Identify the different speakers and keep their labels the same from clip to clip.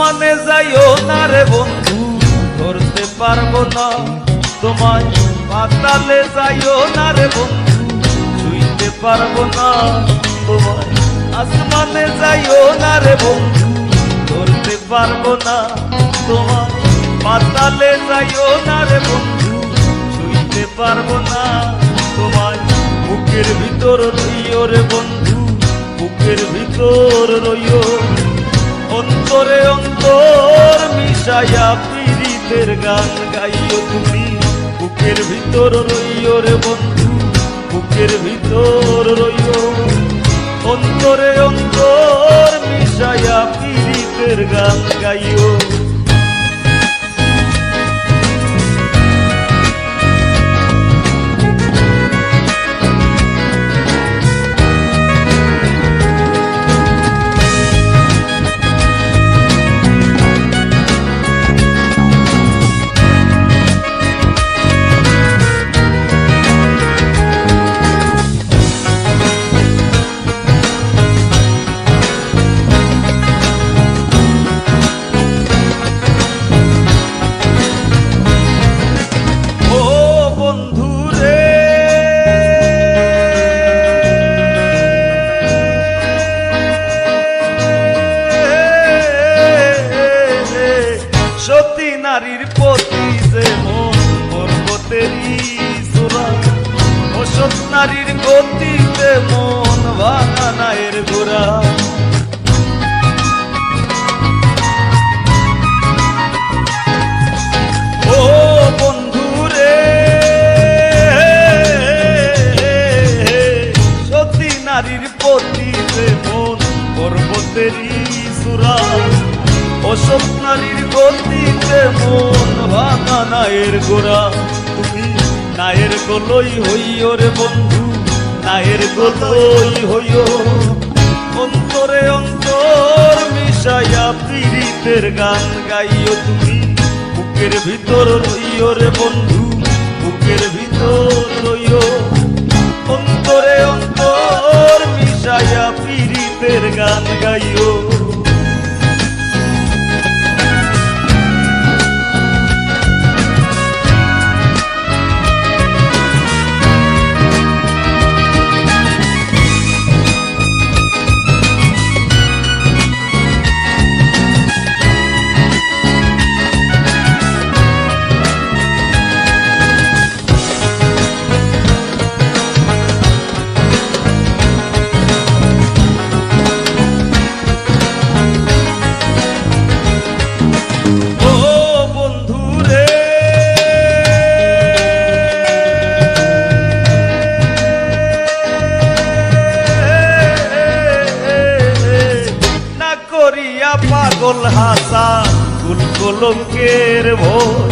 Speaker 1: আসমানে যাইও না রে বন্ধু, ধরতে পারবো না তোমায়। পাতালে যাইও না রে বন্ধু, ছুঁইতে পারবো না তোমায়। আসমানে যাইও না রে বন্ধু, ধরতে পারবো না তোমায়। পাতালে যাইও না রে বন্ধু, ছুঁইতে পারবো না তোমায়। বুকের ভিতর রইও রে বন্ধু, বুকের ভিতর রইও। অন্তরে অন্তর মিশাইয়া পীড়িতের গান গাইও তুমি। বুকের ভিতর রইও রে বন্ধু, বুকের ভিতর রইও। অন্তরে অন্তর মিশাইয়া পীড়িতের গান গাইও। সতী নারীর প্রতি যে মন পর্বতেরই চূড়া, অসৎ নারীর গতিতে মন ভাঙা নায়ের গোড়া। ও বন্ধু রে, সতী নারীর প্রতি যে মন পর্বতেরই চূড়া, অসৎ নারীর গতিতে মন ভাঙা নায়ের গোড়া। তুমি নায়ের গোলই হইও রে বন্ধু, নায়ের গোলই হইও। অন্তরে অন্তর মিশাইয়া পীড়িতের গান গাইও তুমি। বুকের ভিতর রইও রে বন্ধু, বুকের ভিতর রইও। অন্তরে অন্তর মিশাইয়া পীড়িতের গান গাইও। পাগল হাসান কুল কলঙ্কের ভোর,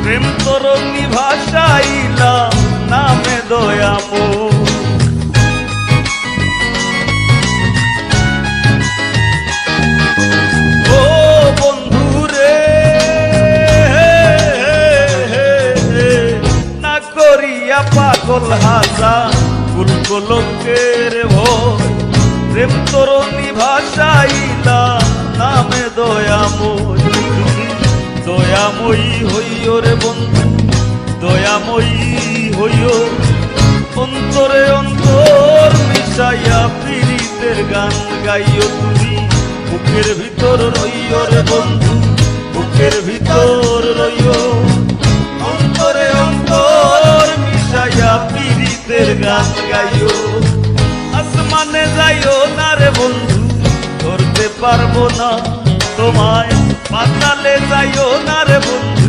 Speaker 1: প্রেম তরঙ্গী ভাষাইলাম নামে দয়াময়। ও বন্ধু রে, না করিয়া পাগল হাসান কুল কলঙ্কের ভোর, প্রেম তরঙ্গী ভাষাইলাম নামে দয়াময়। দয়াময়ী হইও রে বন্ধু, দয়াময়ী হইও। অন্তরে অন্তর মিশাইয়া পীড়িতের গান গাইও তুমি। বুকের ভিতর রইও রে বন্ধু, বুকের ভিতর রইও। অন্তরে অন্তর মিশাইয়া পীড়িতের গান গাইও। আসমানে যাইও না রে বন্ধু, ধরতে পারবো না তোমায়। পাতালে যাইও না রে বন্ধু,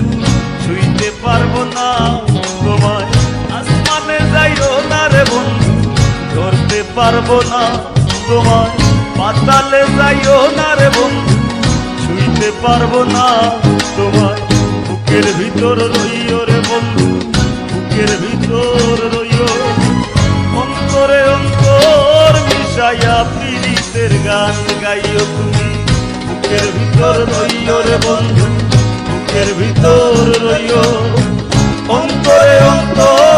Speaker 1: ছুঁইতে পারবো না তোমায়। আসমানে যাইও না রে বন্ধু, ধরতে পারবো না তোমায়। পাতালে যাইও না রে বন্ধু, ছুঁইতে পারবো না তোমায়। বুকের ভিতর রইও রে বন্ধু, বুকের ভিতর রইও। অন্তরে অন্তর মিশাইয়া পীড়িতের গান গাইও তুমি। বুকের ভিতর রইও রে বন্ধু, বুকের ভিতর রইও। অন্তরে অন্তর